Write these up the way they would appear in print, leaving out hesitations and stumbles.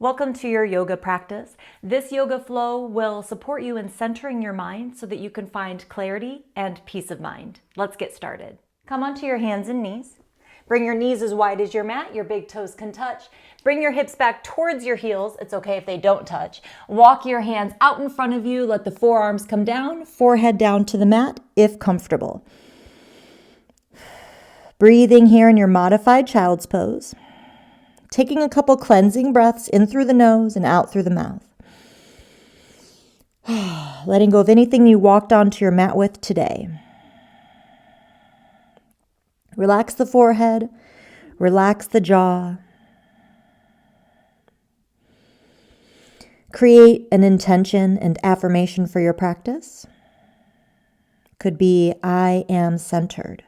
Welcome to your yoga practice. This yoga flow will support you in centering your mind so that you can find clarity and peace of mind. Let's get started. Come onto your hands and knees. Bring your knees as wide as your mat. Your big toes can touch. Bring your hips back towards your heels. It's okay if they don't touch. Walk your hands out in front of you. Let the forearms come down, forehead down to the mat if comfortable. Breathing here in your modified child's pose. Taking a couple cleansing breaths in through the nose and out through the mouth. Letting go of anything you walked onto your mat with today. Relax the forehead. Relax the jaw. Create an intention and affirmation for your practice. Could be, I am centered.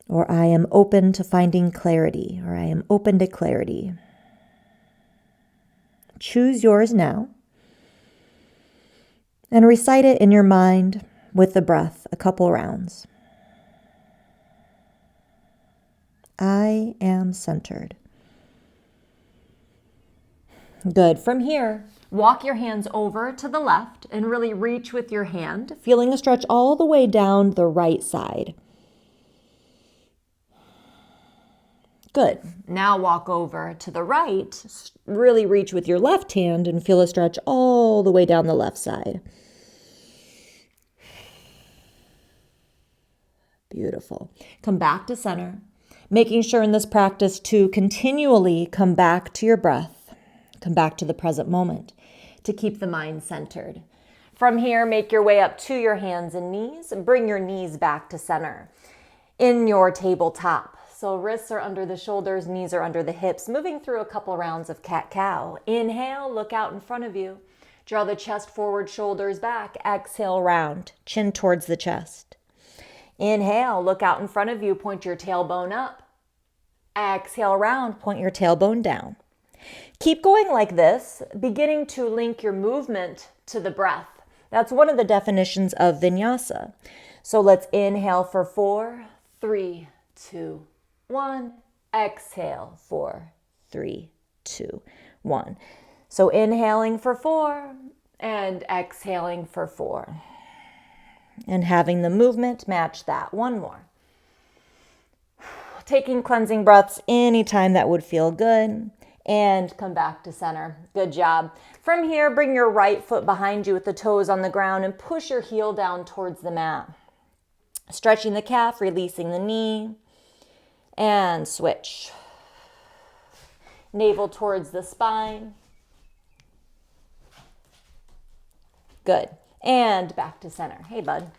Or I am open to finding clarity, or I am open to clarity. Choose yours now and recite it in your mind with the breath a couple rounds. I am centered. Good. From here, walk your hands over to the left and really reach with your hand, feeling a stretch all the way down the right side. Good. Now walk over to the right. Really reach with your left hand and feel a stretch all the way down the left side. Beautiful. Come back to center, making sure in this practice to continually come back to your breath, come back to the present moment to keep the mind centered. From here, make your way up to your hands and knees and bring your knees back to center in your tabletop. So wrists are under the shoulders, knees are under the hips, moving through a couple rounds of cat-cow. Inhale, look out in front of you. Draw the chest forward, shoulders back. Exhale, round, chin towards the chest. Inhale, look out in front of you, point your tailbone up. Exhale, round, point your tailbone down. Keep going like this, beginning to link your movement to the breath. That's one of the definitions of vinyasa. So let's inhale for 4, 3, 2, 1. Exhale, 4, 3, 2, 1. So inhaling for 4 and exhaling for 4. And having the movement match that. One more. Taking cleansing breaths anytime that would feel good. And come back to center. Good job. From here, bring your right foot behind you with the toes on the ground and push your heel down towards the mat. Stretching the calf, releasing the knee. And switch. Navel towards the spine. Good. And back to center. Hey, bud.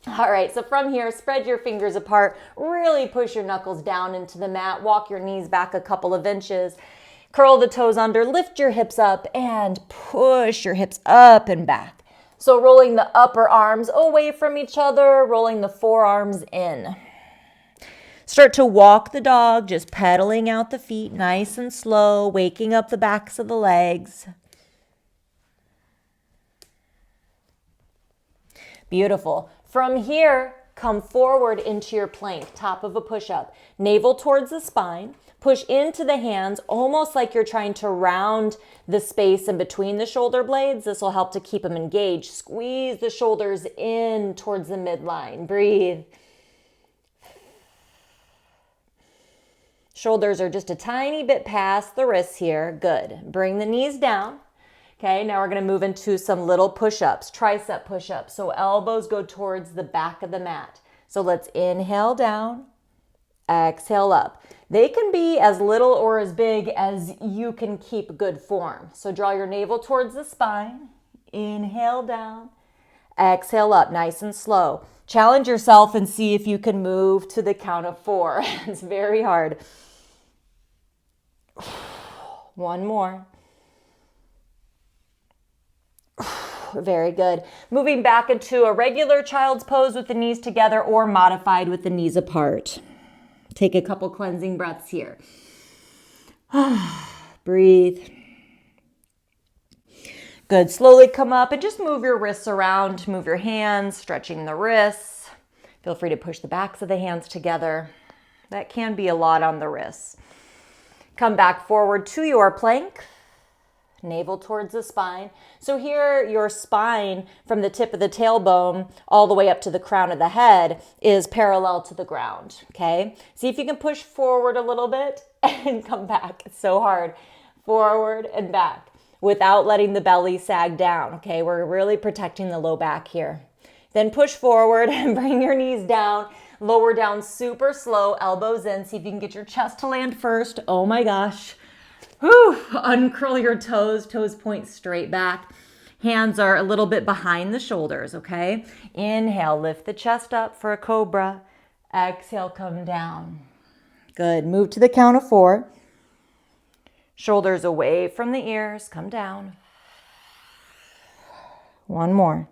All right, so from here, spread your fingers apart. Really push your knuckles down into the mat. Walk your knees back a couple of inches. Curl the toes under. Lift your hips up and push your hips up and back. So rolling the upper arms away from each other, rolling the forearms in. Start to walk the dog, just pedaling out the feet nice and slow, waking up the backs of the legs. Beautiful. From here, come forward into your plank, top of a push-up. Navel towards the spine. Push into the hands, almost like you're trying to round the space in between the shoulder blades. This will help to keep them engaged. Squeeze the shoulders in towards the midline. Breathe. Shoulders are just a tiny bit past the wrists here. Good. Bring the knees down. Okay, now we're going to move into some little push-ups, tricep push-ups. So elbows go towards the back of the mat. So let's inhale down, exhale up. They can be as little or as big as you can keep good form. So draw your navel towards the spine. Inhale down, exhale up, nice and slow. Challenge yourself and see if you can move to the count of 4. It's very hard. One more. Very good. Moving back into a regular child's pose with the knees together or modified with the knees apart. Take a couple cleansing breaths here. Breathe. Good. Slowly come up and just move your wrists around. Move your hands, stretching the wrists. Feel free to push the backs of the hands together. That can be a lot on the wrists. Come back forward to your plank. Navel towards the spine. So here your spine from the tip of the tailbone all the way up to the crown of the head is parallel to the ground, okay? See if you can push forward a little bit and come back. It's so hard. Forward and back without letting the belly sag down, okay? We're really protecting the low back here. Then push forward and bring your knees down. Lower down super slow, elbows in. See if you can get your chest to land first. Oh my gosh. Whew. Uncurl your toes. Toes point straight back. Hands are a little bit behind the shoulders, okay? Inhale, lift the chest up for a cobra. Exhale, come down. Good. Move to the count of 4. Shoulders away from the ears. Come down. One more.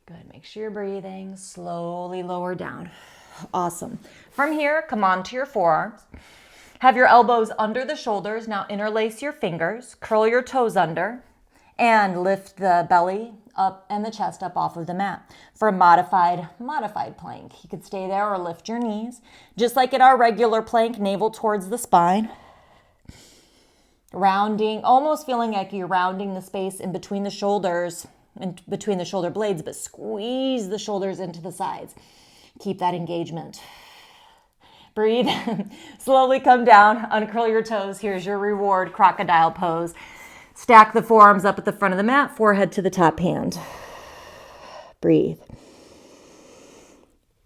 Good. Make sure you're breathing. Slowly lower down. Awesome. From here, come on to your forearms. Have your elbows under the shoulders. Now interlace your fingers. Curl your toes under. And lift the belly up and the chest up off of the mat for a modified plank. You could stay there or lift your knees. Just like in our regular plank, navel towards the spine. Rounding, almost feeling like you're rounding the space in between the shoulders, in between the shoulder blades, but squeeze the shoulders into the sides. Keep that engagement. Breathe. Slowly come down. Uncurl your toes. Here's your reward, crocodile pose. Stack the forearms up at the front of the mat, forehead to the top hand. Breathe.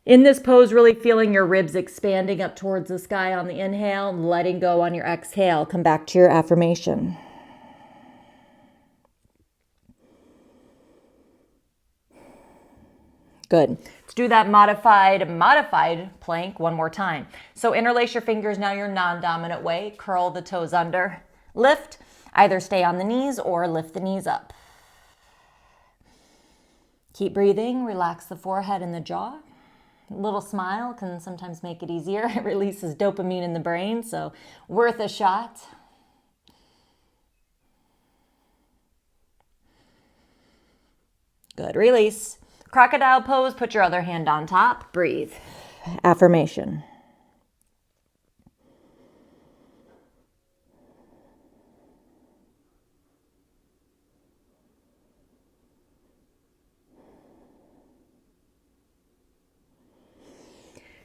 In this pose, really feeling your ribs expanding up towards the sky on the inhale, and letting go on your exhale. Come back to your affirmation. Good. Let's do that modified plank one more time. So interlace your fingers now your non-dominant way. Curl the toes under. Lift. Either stay on the knees or lift the knees up. Keep breathing. Relax the forehead and the jaw. A little smile can sometimes make it easier. It releases dopamine in the brain, so worth a shot. Good. Release. Crocodile pose. Put your other hand on top. Breathe. Affirmation.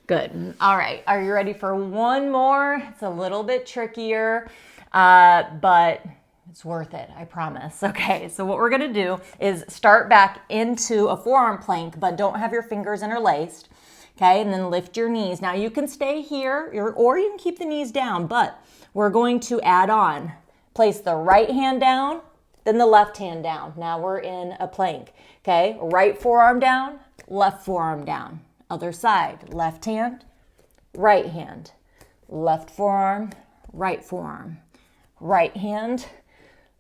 Good. All right. Are you ready for one more? It's a little bit trickier, but it's worth it. I promise. Okay. So what we're going to do is start back into a forearm plank, but don't have your fingers interlaced. Okay. And then lift your knees. Now you can stay here or you can keep the knees down, but we're going to add on. Place the right hand down, then the left hand down. Now we're in a plank. Okay. Right forearm down, left forearm down. Other side, left hand, right hand, left forearm, right forearm, right hand,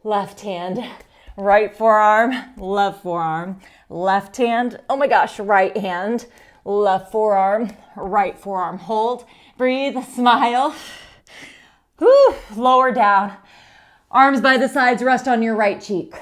right forearm, left hand, oh my gosh, right hand, left forearm, right forearm. Hold, breathe, smile. Whew, lower down. Arms by the sides, rest on your right cheek.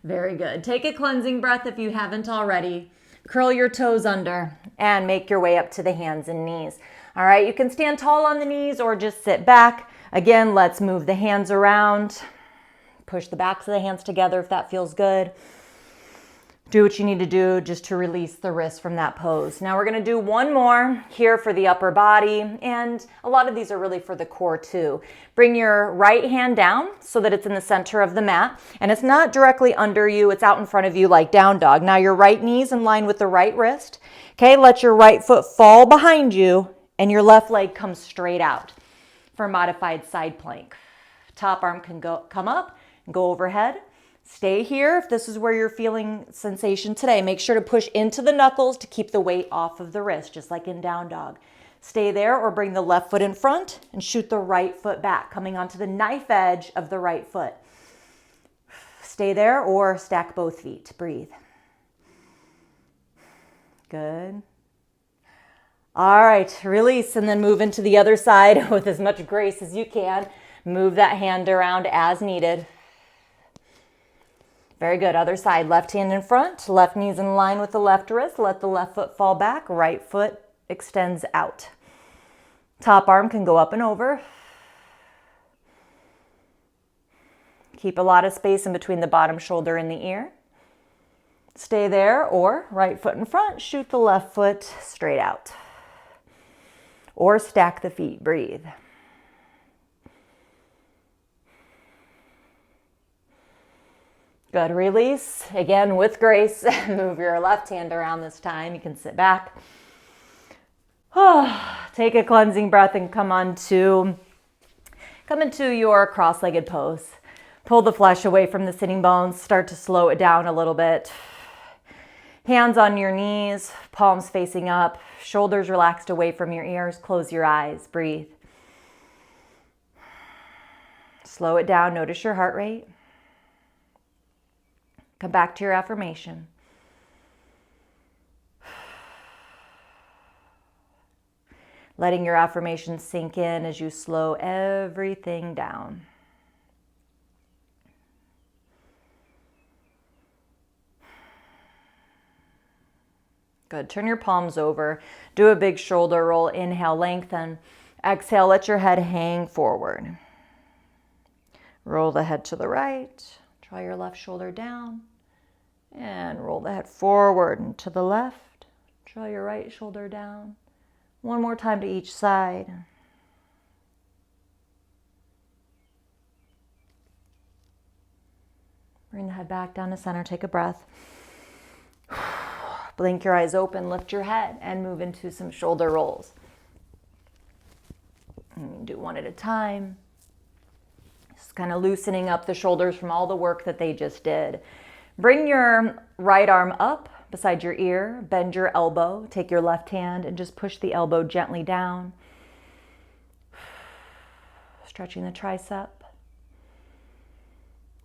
Very good. Take a cleansing breath if you haven't already. Curl your toes under and make your way up to the hands and knees. All right, you can stand tall on the knees or just sit back. Again, let's move the hands around. Push the backs of the hands together if that feels good. Do what you need to do just to release the wrist from that pose. Now we're going to do one more here for the upper body, and a lot of these are really for the core too. Bring your right hand down so that it's in the center of the mat, and it's not directly under you, it's out in front of you like down dog. Now your right knee's in line with the right wrist. Okay, let your right foot fall behind you and your left leg come straight out for a modified side plank. Top arm can come up and go overhead. Stay here if this is where you're feeling sensation today. Make sure to push into the knuckles to keep the weight off of the wrist, just like in down dog. Stay there or bring the left foot in front and shoot the right foot back, coming onto the knife edge of the right foot. Stay there or stack both feet. Breathe. Good. All right, release and then move into the other side with as much grace as you can. Move that hand around as needed. Very good. Other side. Left hand in front. Left knee's in line with the left wrist. Let the left foot fall back. Right foot extends out. Top arm can go up and over. Keep a lot of space in between the bottom shoulder and the ear. Stay there, or right foot in front, shoot the left foot straight out. Or stack the feet. Breathe. Good. Release. Again, with grace. Move your left hand around this time. You can sit back. Take a cleansing breath and come into your cross-legged pose. Pull the flesh away from the sitting bones. Start to slow it down a little bit. Hands on your knees, palms facing up, shoulders relaxed away from your ears. Close your eyes. Breathe. Slow it down. Notice your heart rate. Come back to your affirmation. Letting your affirmation sink in as you slow everything down. Good. Turn your palms over. Do a big shoulder roll. Inhale, lengthen. Exhale, let your head hang forward. Roll the head to the right. Draw your left shoulder down. And roll the head forward and to the left. Draw your right shoulder down. One more time to each side. Bring the head back down to center. Take a breath. Blink your eyes open, lift your head, and move into some shoulder rolls. And do one at a time. Just kind of loosening up the shoulders from all the work that they just did. Bring your right arm up beside your ear, bend your elbow, take your left hand and just push the elbow gently down. Stretching the tricep.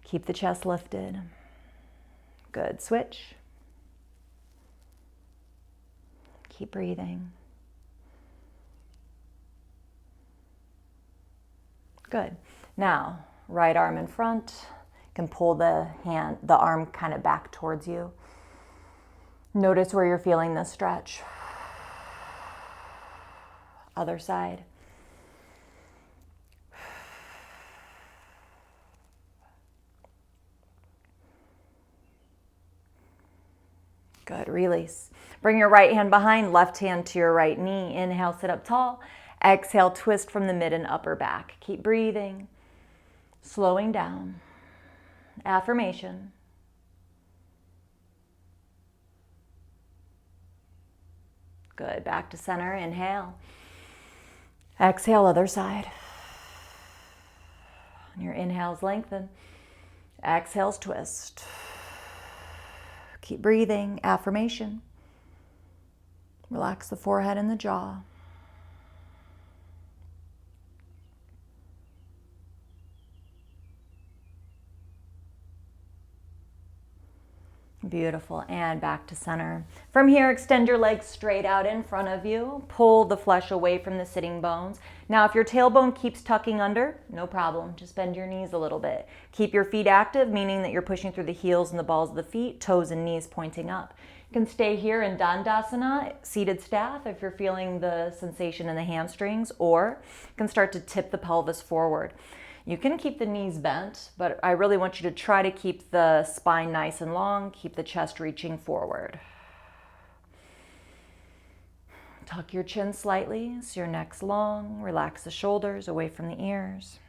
Keep the chest lifted. Good. Switch. Keep breathing. Good. Now, right arm in front. You can pull the arm kind of back towards you. Notice where you're feeling the stretch. Other side. Good. Release. Bring your right hand behind, left hand to your right knee. Inhale, sit up tall. Exhale, twist from the mid and upper back. Keep breathing. Slowing down. Affirmation. Good. Back to center. Inhale. Exhale, other side. On your inhales, lengthen. Exhales, twist. Keep breathing. Affirmation. Relax the forehead and the jaw. Beautiful. And back to center. From here, extend your legs straight out in front of you. Pull the flesh away from the sitting bones. Now, if your tailbone keeps tucking under, no problem. Just bend your knees a little bit. Keep your feet active, meaning that you're pushing through the heels and the balls of the feet, toes and knees pointing up. You can stay here in Dandasana, seated staff, if you're feeling the sensation in the hamstrings, or you can start to tip the pelvis forward. You can keep the knees bent, but I really want you to try to keep the spine nice and long, keep the chest reaching forward. Tuck your chin slightly so your neck's long. Relax the shoulders away from the ears.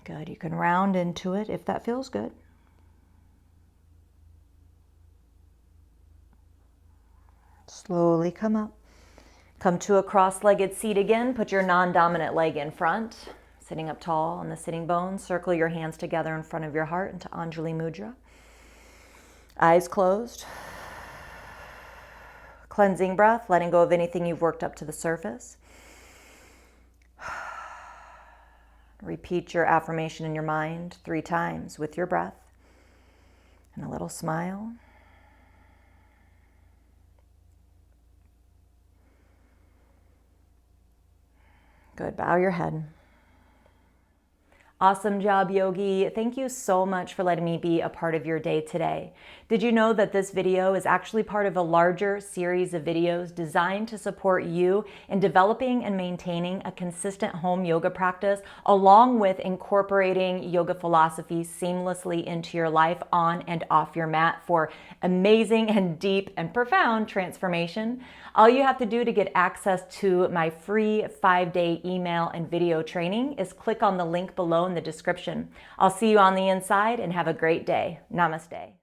Good. You can round into it if that feels good. Slowly come up. Come to a cross-legged seat again. Put your non-dominant leg in front. Sitting up tall on the sitting bones. Circle your hands together in front of your heart into Anjali Mudra. Eyes closed. Cleansing breath, letting go of anything you've worked up to the surface. Repeat your affirmation in your mind 3 times with your breath and a little smile. Good. Bow your head. Awesome job, Yogi. Thank you so much for letting me be a part of your day today. Did you know that this video is actually part of a larger series of videos designed to support you in developing and maintaining a consistent home yoga practice, along with incorporating yoga philosophy seamlessly into your life on and off your mat for amazing and deep and profound transformation? All you have to do to get access to my free 5-day email and video training is click on the link below in the description. I'll see you on the inside and have a great day. Namaste.